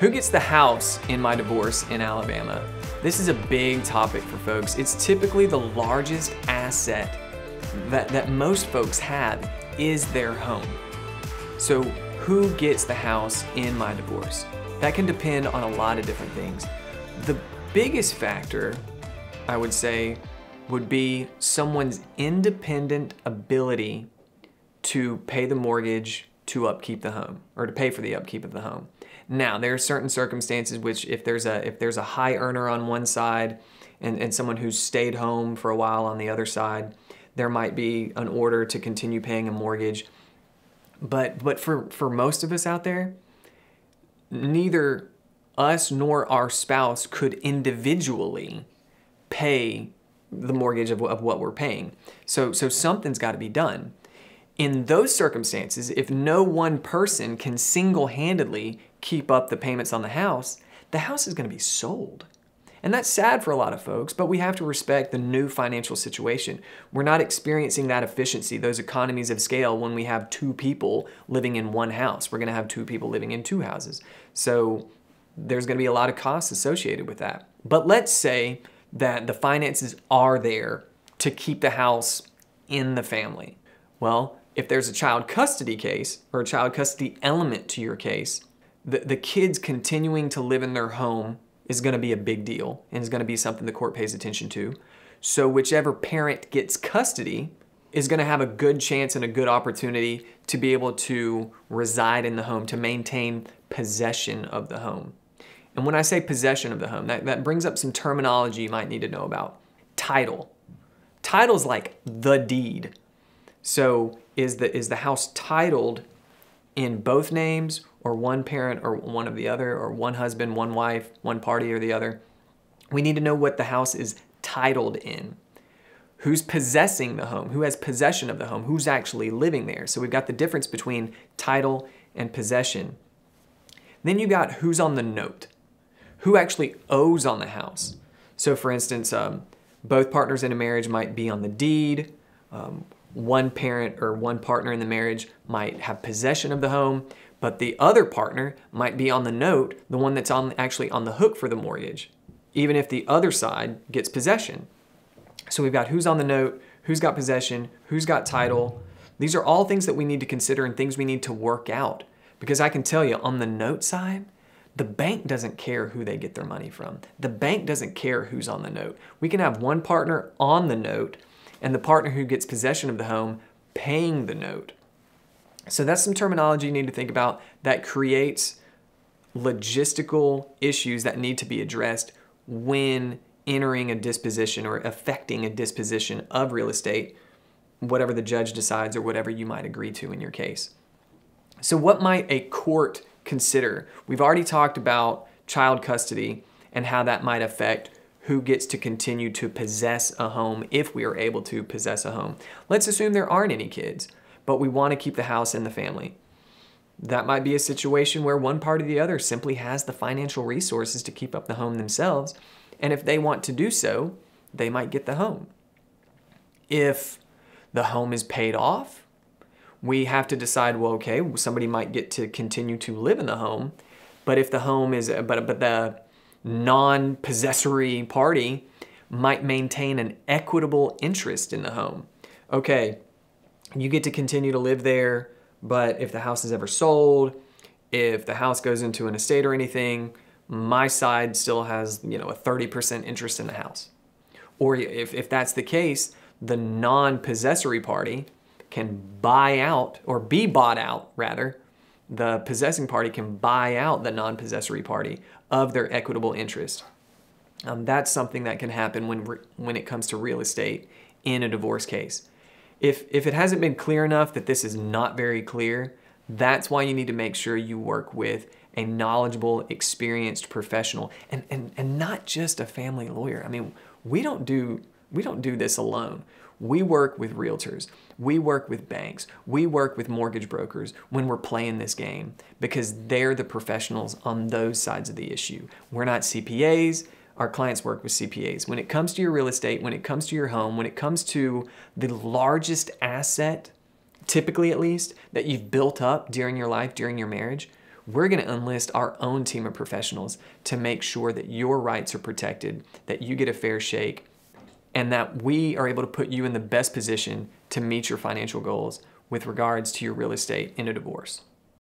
Who gets the house in my divorce in Alabama? This is a big topic for folks. It's typically the largest asset that most folks have is their home. So who gets the house in my divorce? That can depend on a lot of different things. The biggest factor, I would say, would be someone's independent ability to pay the mortgage to upkeep the home, or to pay for the upkeep of the home. Now, there are certain circumstances which if there's a high earner on one side and someone who's stayed home for a while on the other side, there might be an order to continue paying a mortgage. But for most of us out there, neither us nor our spouse could individually pay the mortgage of what we're paying. So something's got to be done. In those circumstances, if no one person can single-handedly keep up the payments on the house is going to be sold. And that's sad for a lot of folks, but we have to respect the new financial situation. We're not experiencing that efficiency, those economies of scale when we have two people living in one house. We're going to have two people living in two houses. So there's going to be a lot of costs associated with that. But let's say that the finances are there to keep the house in the family. Well, if there's a child custody case or a child custody element to your case, the kids continuing to live in their home is going to be a big deal and is going to be something the court pays attention to. So whichever parent gets custody is going to have a good chance and a good opportunity to be able to reside in the home, to maintain possession of the home. And when I say possession of the home, that brings up some terminology you might need to know about. Title. Title's like the deed. So is the house titled in both names, or one parent or one of the other, or one husband, one wife, one party or the other? We need to know what the house is titled in. Who's possessing the home? Who has possession of the home? Who's actually living there? So we've got the difference between title and possession. Then you got who's on the note. Who actually owes on the house? So for instance, both partners in a marriage might be on the deed. One parent or one partner in the marriage might have possession of the home, but the other partner might be on the note, the one that's actually on the hook for the mortgage, even if the other side gets possession. So we've got who's on the note, who's got possession, who's got title. These are all things that we need to consider and things we need to work out. Because I can tell you, on the note side, the bank doesn't care who they get their money from. The bank doesn't care who's on the note. We can have one partner on the note and the partner who gets possession of the home paying the note. So that's some terminology you need to think about that creates logistical issues that need to be addressed when entering a disposition or affecting a disposition of real estate, whatever the judge decides or whatever you might agree to in your case. So what might a court consider? We've already talked about child custody and how that might affect who gets to continue to possess a home if we are able to possess a home. Let's assume there aren't any kids, but we want to keep the house in the family. That might be a situation where one part or the other simply has the financial resources to keep up the home themselves, and if they want to do so, they might get the home. If the home is paid off, we have to decide, well, okay, somebody might get to continue to live in the home, but if the home is, but the non-possessory party might maintain an equitable interest in the home. Okay, you get to continue to live there, but if the house is ever sold, if the house goes into an estate or anything, my side still has, a 30% interest in the house. Or if that's the case, the non-possessory party can buy out, or be bought out rather, the possessing party can buy out the non-possessory party of their equitable interest. That's something that can happen when it comes to real estate in a divorce case. If it hasn't been clear enough that this is not very clear, that's why you need to make sure you work with a knowledgeable, experienced professional, and not just a family lawyer. I mean, we don't do this alone. We work with realtors. We work with banks. We work with mortgage brokers when we're playing this game because they're the professionals on those sides of the issue. We're not CPAs. Our clients work with CPAs. When it comes to your real estate, when it comes to your home, when it comes to the largest asset, typically at least, that you've built up during your life, during your marriage, we're going to enlist our own team of professionals to make sure that your rights are protected, that you get a fair shake, and that we are able to put you in the best position to meet your financial goals with regards to your real estate in a divorce.